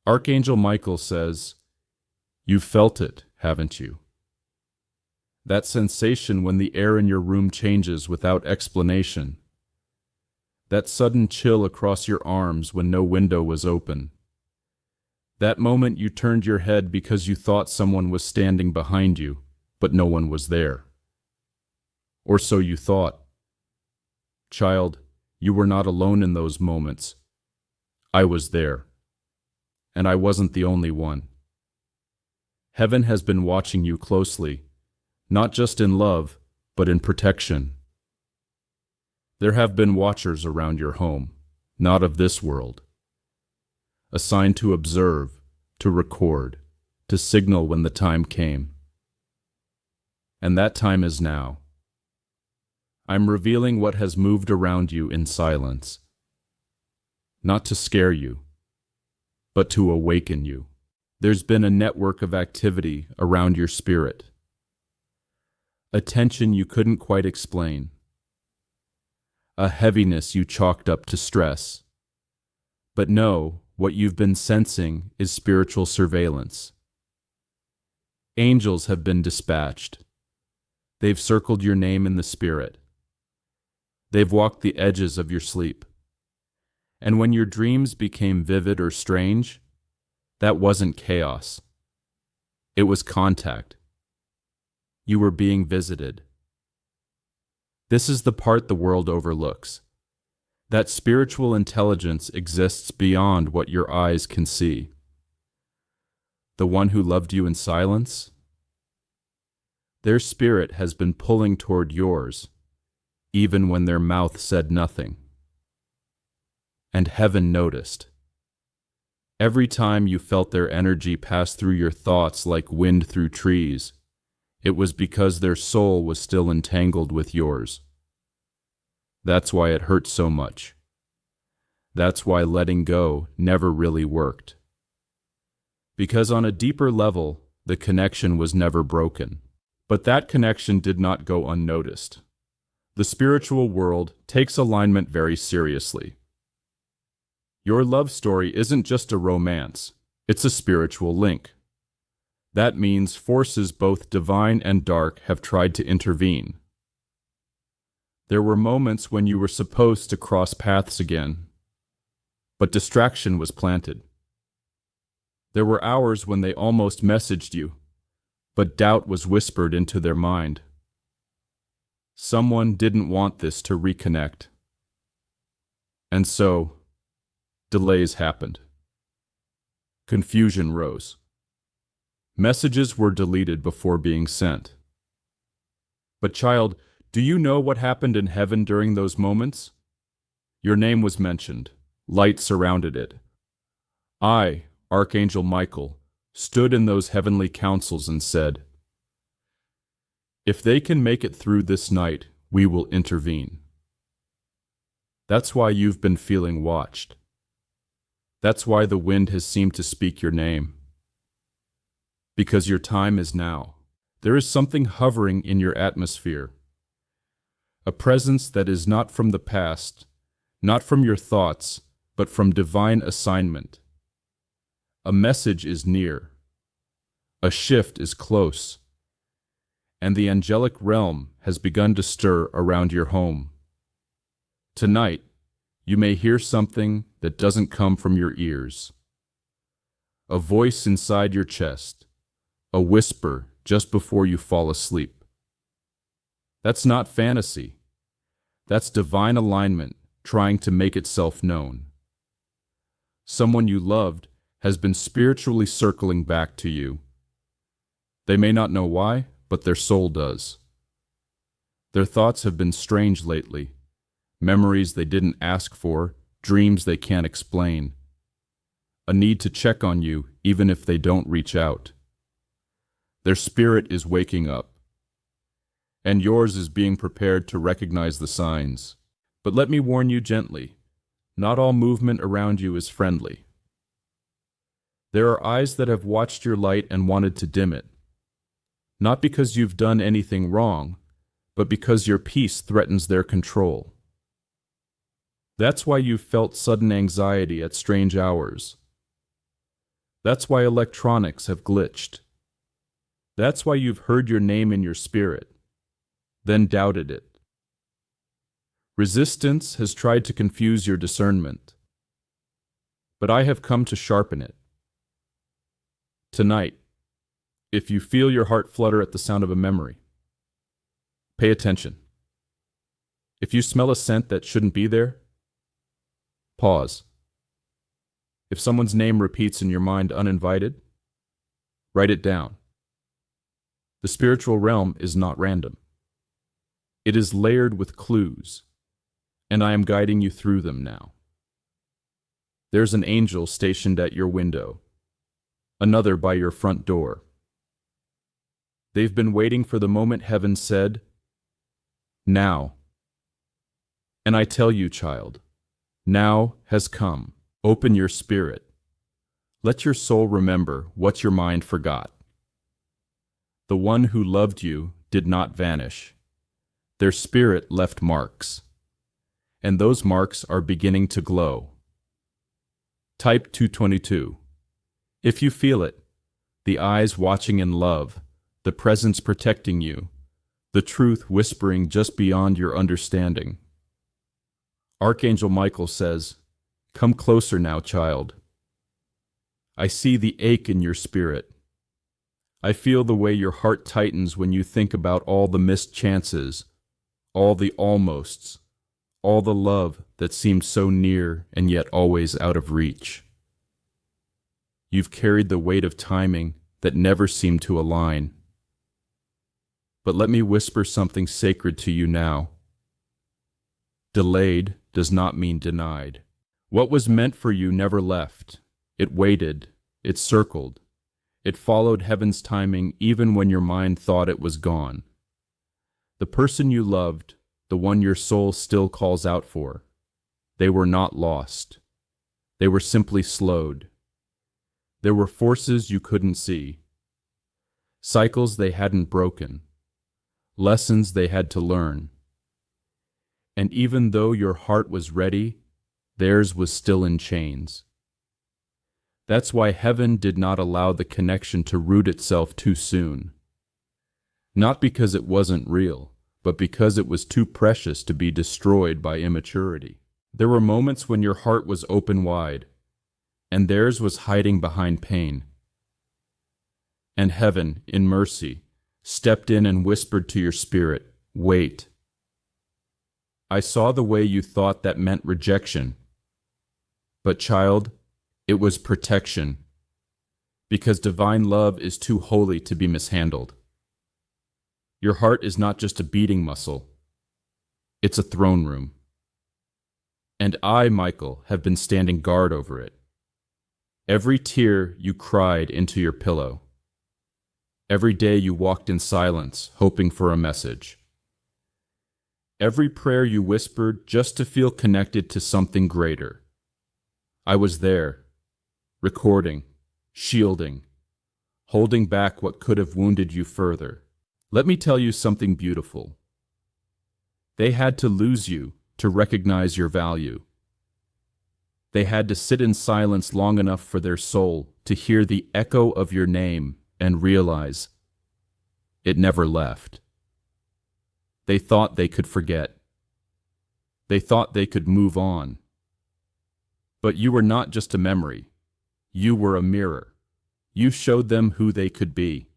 Archangel Michael says, "You've felt it, haven't you? That sensation when the air in your room changes without explanation. That sudden chill across your arms when no window was open. That moment you turned your head because you thought someone was standing behind you, but no one was there. Or so you thought. Child, you were not alone in those moments. I was there. And I wasn't the only one. Heaven has been watching you closely, not just in love, but in protection. There have been watchers around your home, not of this world, assigned to observe, to record, to signal when the time came. And that time is now. I'm revealing what has moved around you in silence, not to scare you, but to awaken you. There's been a network of activity around your spirit, a tension you couldn't quite explain, a heaviness you chalked up to stress. But know, what you've been sensing is spiritual surveillance. Angels have been dispatched. They've circled your name in the spirit. They've walked the edges of your sleep. And when your dreams became vivid or strange, that wasn't chaos. It was contact. You were being visited. This is the part the world overlooks. That spiritual intelligence exists beyond what your eyes can see. The one who loved you in silence? Their spirit has been pulling toward yours, even when their mouth said nothing. And heaven noticed. Every time you felt their energy pass through your thoughts like wind through trees, it was because their soul was still entangled with yours. That's why it hurt so much. That's why letting go never really worked. Because on a deeper level, the connection was never broken. But that connection did not go unnoticed. The spiritual world takes alignment very seriously. Your love story isn't just a romance, it's a spiritual link. That means forces both divine and dark have tried to intervene. There were moments when you were supposed to cross paths again, but distraction was planted. There were hours when they almost messaged you, but doubt was whispered into their mind. Someone didn't want this to reconnect. And so, delays happened. Confusion rose. Messages were deleted before being sent. But child, do you know what happened in heaven during those moments? Your name was mentioned. Light surrounded it. I, Archangel Michael, stood in those heavenly councils and said, "If they can make it through this night, we will intervene." That's why you've been feeling watched. That's why the wind has seemed to speak your name. Because your time is now. There is something hovering in your atmosphere. A presence that is not from the past, not from your thoughts, but from divine assignment. A message is near. A shift is close. And the angelic realm has begun to stir around your home. Tonight, you may hear something that doesn't come from your ears. A voice inside your chest. A whisper just before you fall asleep. That's not fantasy. That's divine alignment trying to make itself known. Someone you loved has been spiritually circling back to you. They may not know why, but their soul does. Their thoughts have been strange lately. Memories they didn't ask for, dreams they can't explain. A need to check on you even if they don't reach out. Their spirit is waking up. And yours is being prepared to recognize the signs. But let me warn you gently, not all movement around you is friendly. There are eyes that have watched your light and wanted to dim it. Not because you've done anything wrong, but because your peace threatens their control. That's why you've felt sudden anxiety at strange hours. That's why electronics have glitched. That's why you've heard your name in your spirit, then doubted it. Resistance has tried to confuse your discernment, but I have come to sharpen it. Tonight, if you feel your heart flutter at the sound of a memory, pay attention. If you smell a scent that shouldn't be there, pause. If someone's name repeats in your mind uninvited, write it down. The spiritual realm is not random. It is layered with clues, and I am guiding you through them now. There's an angel stationed at your window, another by your front door. They've been waiting for the moment heaven said, "Now." And I tell you, child, now has come. Open your spirit. Let your soul remember what your mind forgot. The one who loved you did not vanish. Their spirit left marks, and those marks are beginning to glow. Type 222. If you feel it, the eyes watching in love, the presence protecting you, the truth whispering just beyond your understanding. Archangel Michael says, "Come closer now, child. I see the ache in your spirit. I feel the way your heart tightens when you think about all the missed chances, all the almosts, all the love that seemed so near and yet always out of reach. You've carried the weight of timing that never seemed to align. But let me whisper something sacred to you now. Delayed does not mean denied. What was meant for you never left. It waited, it circled, it followed heaven's timing even when your mind thought it was gone. The person you loved, the one your soul still calls out for, they were not lost. They were simply slowed. There were forces you couldn't see, cycles they hadn't broken, lessons they had to learn. And even though your heart was ready, theirs was still in chains. That's why heaven did not allow the connection to root itself too soon. Not because it wasn't real, but because it was too precious to be destroyed by immaturity. There were moments when your heart was open wide, and theirs was hiding behind pain. And heaven, in mercy, stepped in and whispered to your spirit, "Wait." I saw the way you thought that meant rejection. But child, it was protection, because divine love is too holy to be mishandled. Your heart is not just a beating muscle, it's a throne room. And I, Michael, have been standing guard over it. Every tear you cried into your pillow. Every day you walked in silence, hoping for a message. Every prayer you whispered just to feel connected to something greater. I was there, recording, shielding, holding back what could have wounded you further. Let me tell you something beautiful. They had to lose you to recognize your value. They had to sit in silence long enough for their soul to hear the echo of your name and realize it never left. They thought they could forget. They thought they could move on. But you were not just a memory. You were a mirror. You showed them who they could be,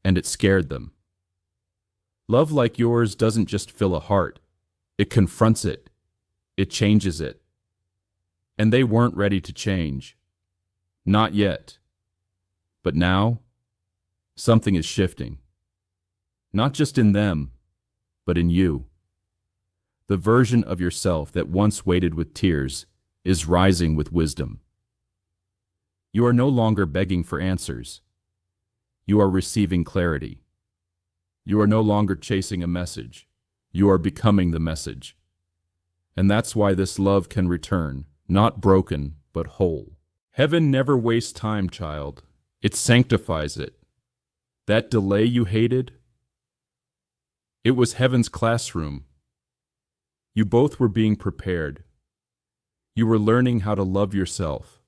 and it scared them. Love like yours doesn't just fill a heart. It confronts it. It changes it. And they weren't ready to change. Not yet. But now, something is shifting. Not just in them, but in you. The version of yourself that once waited with tears is rising with wisdom. You are no longer begging for answers. You are receiving clarity. You are no longer chasing a message. You are becoming the message. And that's why this love can return, not broken, but whole. Heaven never wastes time, child. It sanctifies it. That delay you hated, it was heaven's classroom. You both were being prepared. You were learning how to love yourself.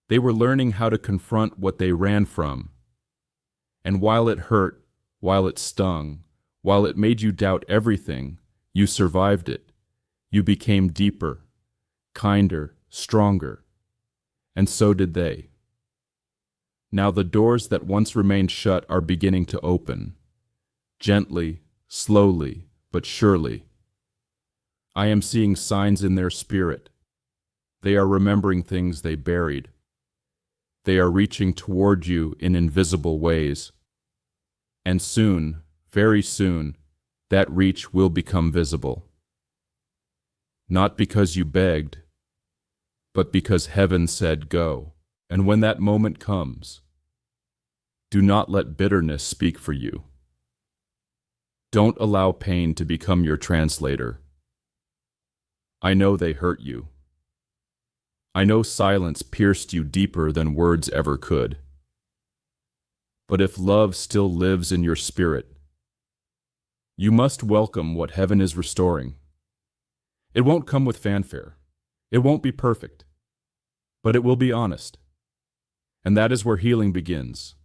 They were learning how to confront what they ran from. And while it hurt, while it stung, while it made you doubt everything, you survived it. You became deeper, kinder, stronger. And so did they. Now the doors that once remained shut are beginning to open. Gently, slowly, but surely. I am seeing signs in their spirit. They are remembering things they buried. They are reaching toward you in invisible ways. And soon, very soon, that reach will become visible. Not because you begged, but because heaven said go. And when that moment comes, do not let bitterness speak for you. Don't allow pain to become your translator. I know they hurt you. I know silence pierced you deeper than words ever could. But if love still lives in your spirit, you must welcome what heaven is restoring. It won't come with fanfare. It won't be perfect. But it will be honest. And that is where healing begins.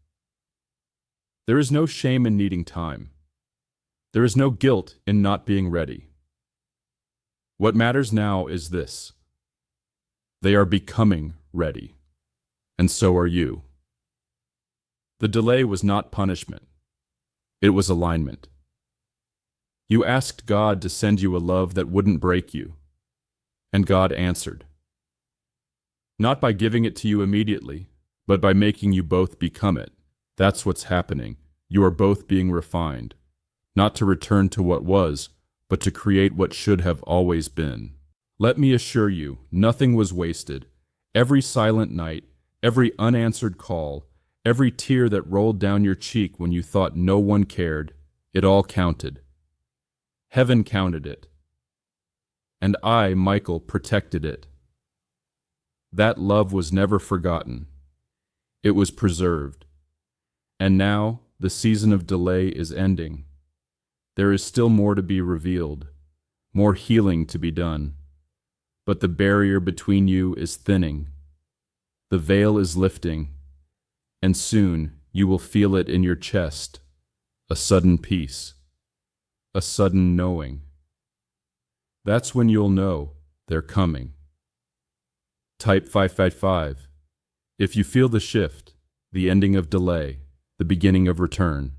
There is no shame in needing time. There is no guilt in not being ready. What matters now is this. They are becoming ready, and so are you. The delay was not punishment. It was alignment. You asked God to send you a love that wouldn't break you, and God answered. Not by giving it to you immediately, but by making you both become it. That's what's happening. You are both being refined, not to return to what was, but to create what should have always been. Let me assure you, nothing was wasted. Every silent night, every unanswered call, every tear that rolled down your cheek when you thought no one cared, it all counted. Heaven counted it. And I, Michael, protected it. That love was never forgotten. It was preserved. And now, the season of delay is ending. There is still more to be revealed, more healing to be done. But the barrier between you is thinning. The veil is lifting, and soon you will feel it in your chest, a sudden peace, a sudden knowing. That's when you'll know they're coming. Type 555. If you feel the shift, the ending of delay, the beginning of return.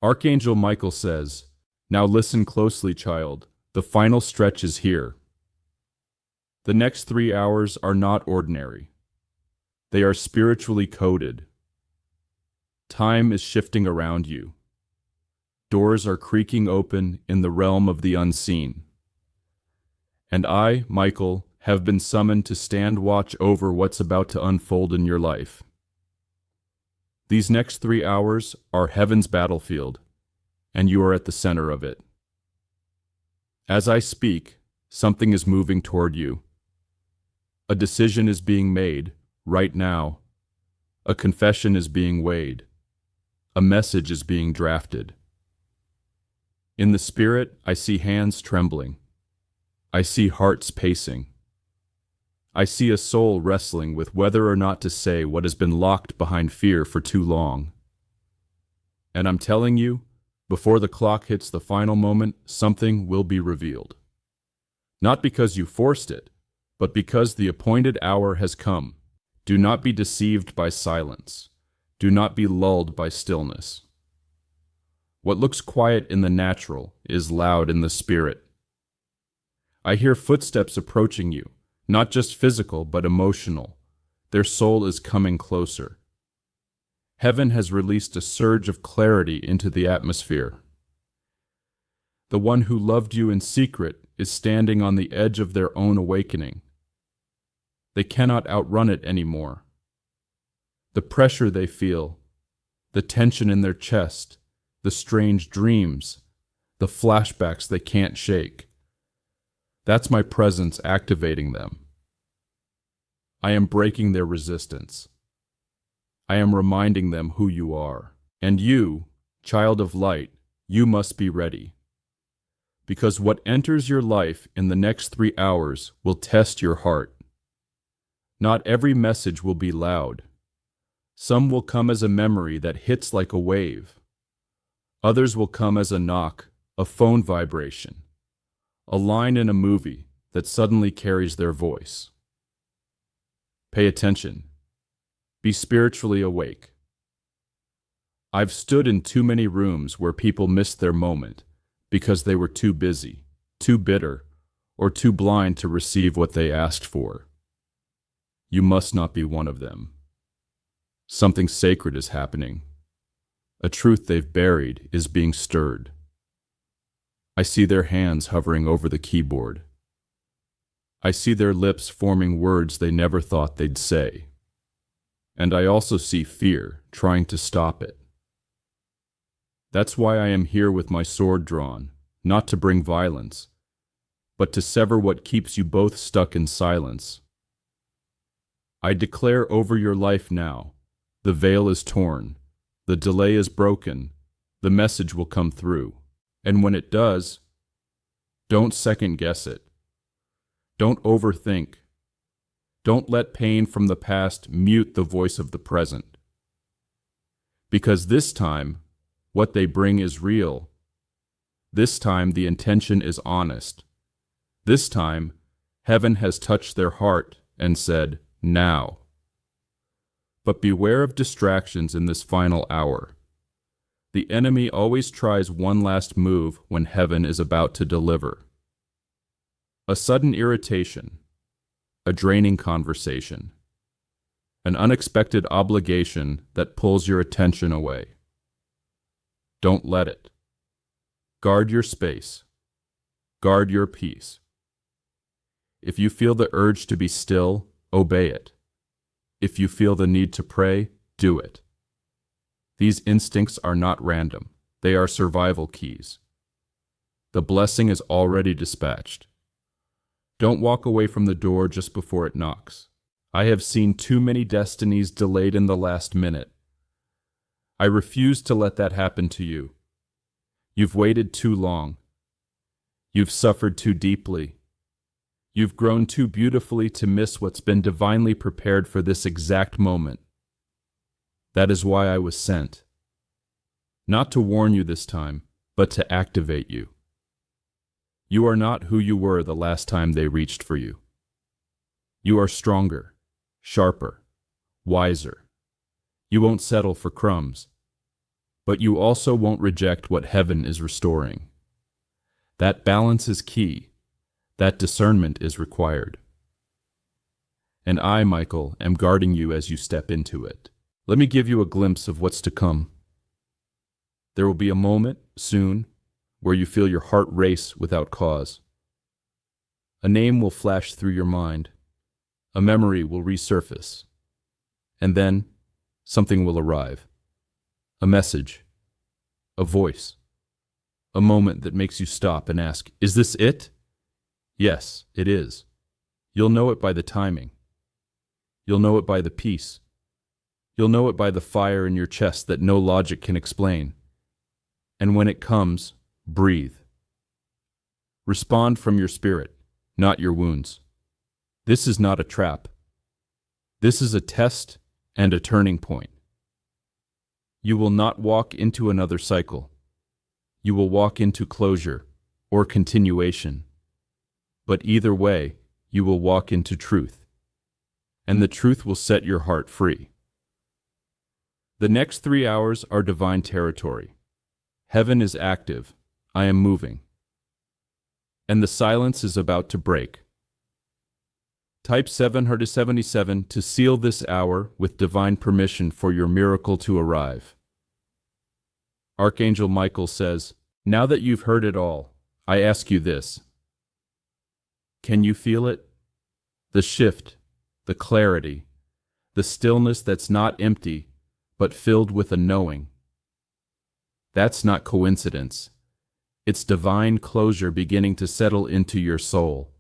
Archangel Michael says, "Now listen closely, child. The final stretch is here." The next 3 hours are not ordinary. They are spiritually coded. Time is shifting around you. Doors are creaking open in the realm of the unseen. And I, Michael, have been summoned to stand watch over what's about to unfold in your life. These next 3 hours are heaven's battlefield, and you are at the center of it. As I speak, something is moving toward you. A decision is being made right now. A confession is being weighed. A message is being drafted. In the spirit, I see hands trembling. I see hearts pacing. I see a soul wrestling with whether or not to say what has been locked behind fear for too long. And I'm telling you, before the clock hits the final moment, something will be revealed. Not because you forced it, but because the appointed hour has come. Do not be deceived by silence. Do not be lulled by stillness. What looks quiet in the natural is loud in the spirit. I hear footsteps approaching you. Not just physical, but emotional. Their soul is coming closer. Heaven has released a surge of clarity into the atmosphere. The one who loved you in secret is standing on the edge of their own awakening. They cannot outrun it anymore. The pressure they feel, the tension in their chest, the strange dreams, the flashbacks they can't shake. That's my presence activating them. I am breaking their resistance. I am reminding them who you are. And you, child of light, you must be ready. Because what enters your life in the next 3 hours will test your heart. Not every message will be loud. Some will come as a memory that hits like a wave. Others will come as a knock, a phone vibration, a line in a movie that suddenly carries their voice. Pay attention. Be spiritually awake. I've stood in too many rooms where people missed their moment because they were too busy, too bitter, or too blind to receive what they asked for. You must not be one of them. Something sacred is happening. A truth they've buried is being stirred. I see their hands hovering over the keyboard. I see their lips forming words they never thought they'd say. And I also see fear trying to stop it. That's why I am here with my sword drawn, not to bring violence, but to sever what keeps you both stuck in silence. I declare over your life now, the veil is torn, the delay is broken, the message will come through. And when it does, don't second guess it. Don't overthink. Don't let pain from the past mute the voice of the present. Because this time, what they bring is real. This time, the intention is honest. This time, heaven has touched their heart and said, now. But beware of distractions in this final hour. The enemy always tries one last move when heaven is about to deliver. A sudden irritation, a draining conversation, an unexpected obligation that pulls your attention away. Don't let it. Guard your space. Guard your peace. If you feel the urge to be still, obey it. If you feel the need to pray, do it. These instincts are not random. They are survival keys. The blessing is already dispatched. Don't walk away from the door just before it knocks. I have seen too many destinies delayed in the last minute. I refuse to let that happen to you. You've waited too long. You've suffered too deeply. You've grown too beautifully to miss what's been divinely prepared for this exact moment. That is why I was sent. Not to warn you this time, but to activate you. You are not who you were the last time they reached for you. You are stronger, sharper, wiser. You won't settle for crumbs, but you also won't reject what heaven is restoring. That balance is key. That discernment is required. And I, Michael, am guarding you as you step into it. Let me give you a glimpse of what's to come. There will be a moment, soon, where you feel your heart race without cause. A name will flash through your mind. A memory will resurface. And then, something will arrive. A message. A voice. A moment that makes you stop and ask, is this it? Yes, it is. You'll know it by the timing. You'll know it by the peace. You'll know it by the fire in your chest that no logic can explain. And when it comes, breathe. Respond from your spirit, not your wounds. This is not a trap. This is a test and a turning point. You will not walk into another cycle. You will walk into closure or continuation. But either way, you will walk into truth. And the truth will set your heart free. The next 3 hours are divine territory. Heaven is active. I am moving. And the silence is about to break. Type 777 to seal this hour with divine permission for your miracle to arrive. Archangel Michael says, now that you've heard it all, I ask you this. Can you feel it? The shift, the clarity, the stillness that's not empty, but filled with a knowing. That's not coincidence. It's divine closure beginning to settle into your soul.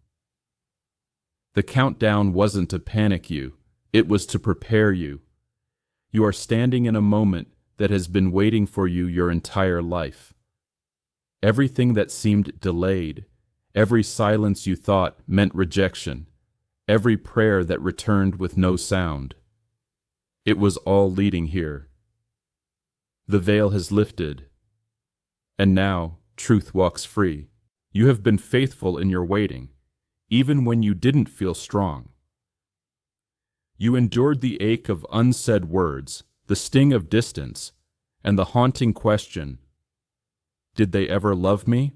The countdown wasn't to panic you, it was to prepare you. You are standing in a moment that has been waiting for you your entire life. Everything that seemed delayed, every silence you thought meant rejection, every prayer that returned with no sound. It was all leading here. The veil has lifted, and now truth walks free. You have been faithful in your waiting, even when you didn't feel strong. You endured the ache of unsaid words, the sting of distance, and the haunting question, did they ever love me?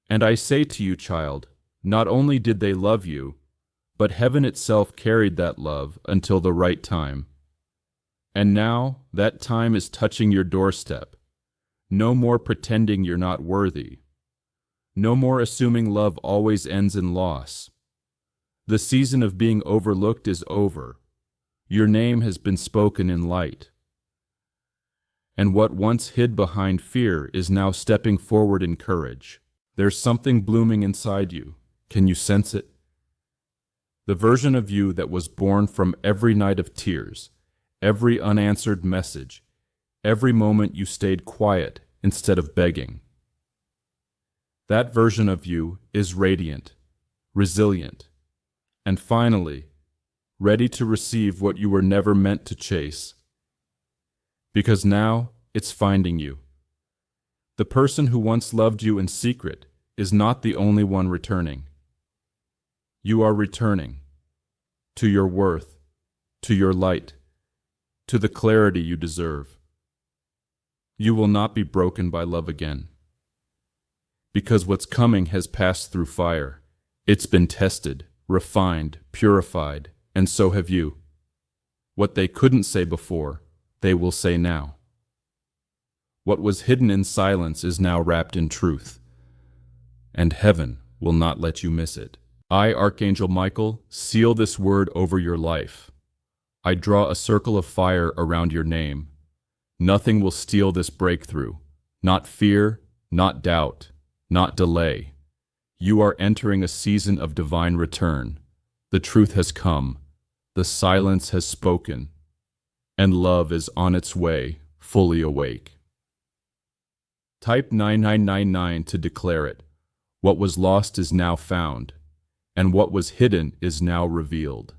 And I say to you, child, not only did they love you, but heaven itself carried that love until the right time. And now that time is touching your doorstep. No more pretending you're not worthy. No more assuming love always ends in loss. The season of being overlooked is over. Your name has been spoken in light. And what once hid behind fear is now stepping forward in courage. There's something blooming inside you. Can you sense it? The version of you that was born from every night of tears, every unanswered message, every moment you stayed quiet instead of begging. That version of you is radiant, resilient, and finally, ready to receive what you were never meant to chase. Because now it's finding you. The person who once loved you in secret is not the only one returning. You are returning to your worth, to your light, to the clarity you deserve. You will not be broken by love again. Because what's coming has passed through fire. It's been tested, refined, purified, and so have you. What they couldn't say before, they will say now. What was hidden in silence is now wrapped in truth, and heaven will not let you miss it. I, Archangel Michael, seal this word over your life. I draw a circle of fire around your name. Nothing will steal this breakthrough. Not fear, not doubt, not delay. You are entering a season of divine return. The truth has come. The silence has spoken. And love is on its way, fully awake. Type 9999 to declare it. What was lost is now found, and what was hidden is now revealed.